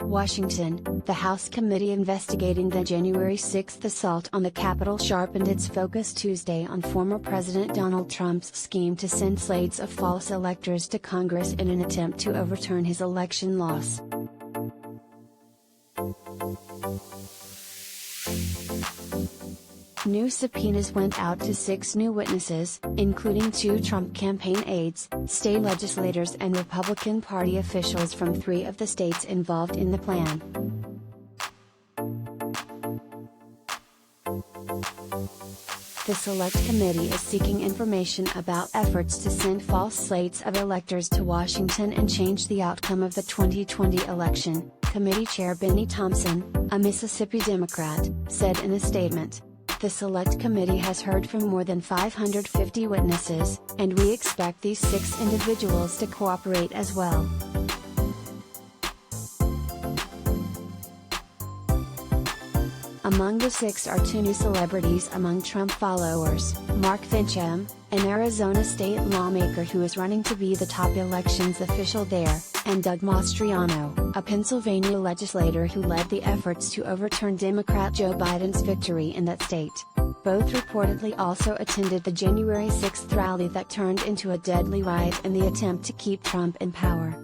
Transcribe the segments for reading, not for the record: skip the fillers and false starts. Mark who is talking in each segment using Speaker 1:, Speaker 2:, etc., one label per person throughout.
Speaker 1: Washington, the House committee investigating the January 6 assault on the Capitol sharpened its focus Tuesday on former President Donald Trump's scheme to send slates of false electors to Congress in an attempt to overturn his election loss. New subpoenas went out to 6 new witnesses, including 2 Trump campaign aides, state legislators and Republican Party officials from 3 of the states involved in the plan. The Select Committee is seeking information about efforts to send false slates of electors to Washington and change the outcome of the 2020 election, Committee Chair Benny Thompson, a Mississippi Democrat, said in a statement. The Select Committee has heard from more than 550 witnesses, and we expect these 6 individuals to cooperate as well. Among the 6 are 2 new celebrities among Trump followers, Mark Finchem, an Arizona state lawmaker who is running to be the top elections official there, and Doug Mastriano, a Pennsylvania legislator who led the efforts to overturn Democrat Joe Biden's victory in that state. Both reportedly also attended the January 6 rally that turned into a deadly riot in the attempt to keep Trump in power.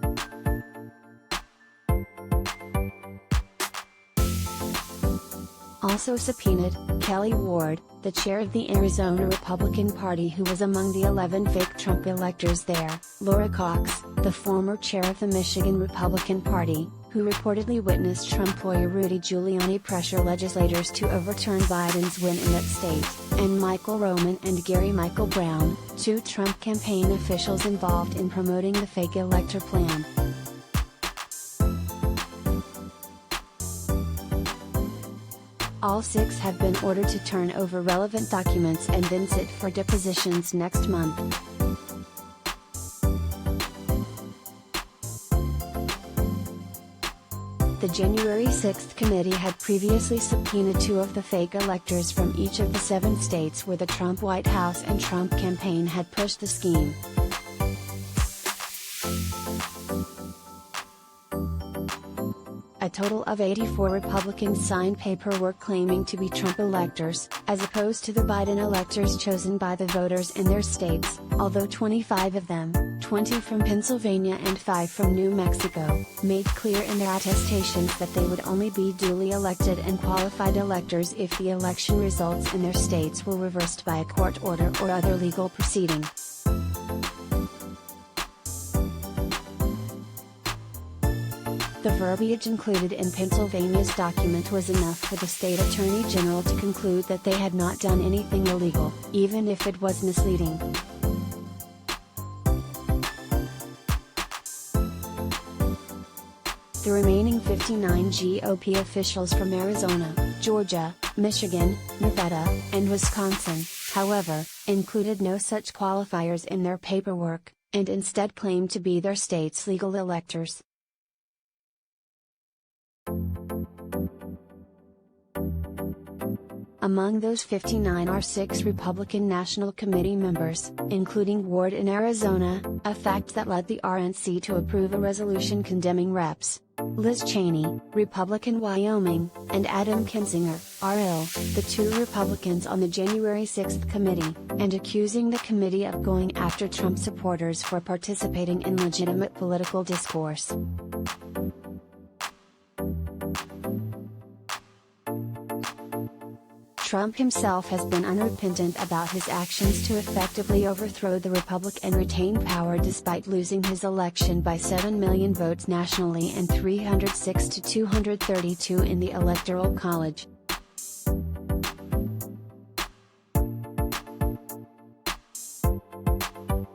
Speaker 1: Also subpoenaed, Kelly Ward, the chair of the Arizona Republican Party who was among the 11 fake Trump electors there, Laura Cox, the former chair of the Michigan Republican Party, who reportedly witnessed Trump lawyer Rudy Giuliani pressure legislators to overturn Biden's win in that state, and Michael Roman and Gary Michael Brown, 2 Trump campaign officials involved in promoting the fake elector plan. All 6 have been ordered to turn over relevant documents and then sit for depositions next month. The January 6 committee had previously subpoenaed 2 of the fake electors from each of the 7 states where the Trump White House and Trump campaign had pushed the scheme. A total of 84 Republicans signed paperwork claiming to be Trump electors, as opposed to the Biden electors chosen by the voters in their states, although 25 of them, 20 from Pennsylvania and 5 from New Mexico, made clear in their attestations that they would only be duly elected and qualified electors if the election results in their states were reversed by a court order or other legal proceeding. The verbiage included in Pennsylvania's document was enough for the state attorney general to conclude that they had not done anything illegal, even if it was misleading. The remaining 59 GOP officials from Arizona, Georgia, Michigan, Nevada, and Wisconsin, however, included no such qualifiers in their paperwork, and instead claimed to be their state's legal electors. Among those 59 are 6 Republican National Committee members, including Ward in Arizona, a fact that led the RNC to approve a resolution condemning Reps. Liz Cheney, Republican Wyoming, and Adam Kinzinger, RL, the 2 Republicans on the January 6 committee, and accusing the committee of going after Trump supporters for participating in legitimate political discourse. Trump himself has been unrepentant about his actions to effectively overthrow the republic and retain power despite losing his election by 7 million votes nationally and 306 to 232 in the Electoral College.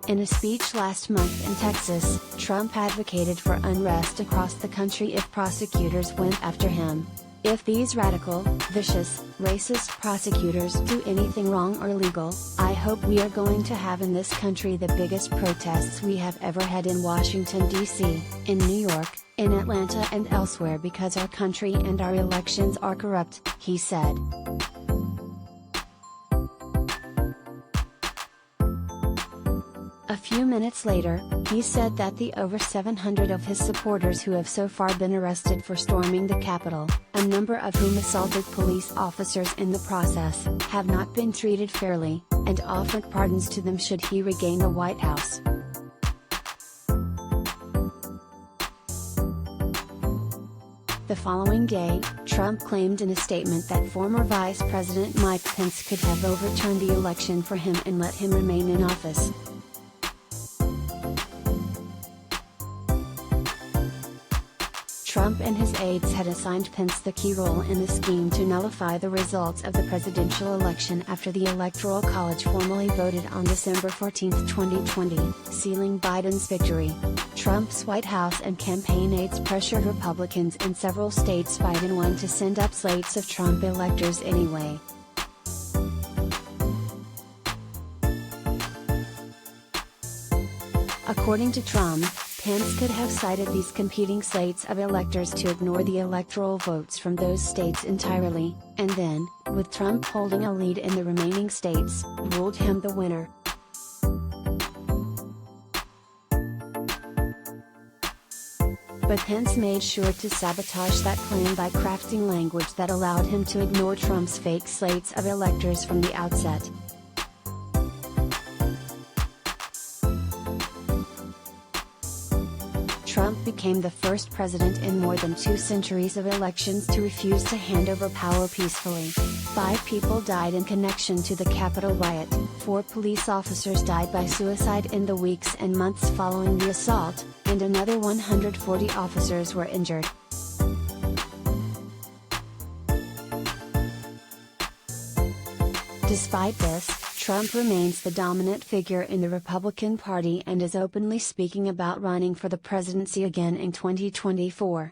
Speaker 1: In a speech last month in Texas, Trump advocated for unrest across the country if prosecutors went after him. If these radical, vicious, racist prosecutors do anything wrong or illegal, I hope we are going to have in this country the biggest protests we have ever had in Washington, D.C., in New York, in Atlanta and elsewhere because our country and our elections are corrupt, he said. A few minutes later, he said that the over 700 of his supporters who have so far been arrested for storming the Capitol, a number of whom assaulted police officers in the process, have not been treated fairly, and offered pardons to them should he regain the White House. The following day, Trump claimed in a statement that former Vice President Mike Pence could have overturned the election for him and let him remain in office. Trump and his aides had assigned Pence the key role in the scheme to nullify the results of the presidential election after the Electoral College formally voted on December 14, 2020, sealing Biden's victory. Trump's White House and campaign aides pressured Republicans in several states Biden won to send up slates of Trump electors anyway. According to Trump, Pence could have cited these competing slates of electors to ignore the electoral votes from those states entirely, and then, with Trump holding a lead in the remaining states, ruled him the winner. But Pence made sure to sabotage that plan by crafting language that allowed him to ignore Trump's fake slates of electors from the outset. Trump became the first president in more than 2 centuries of elections to refuse to hand over power peacefully. 5 people died in connection to the Capitol riot, 4 police officers died by suicide in the weeks and months following the assault, and another 140 officers were injured. Despite this, Trump remains the dominant figure in the Republican Party and is openly speaking about running for the presidency again in 2024.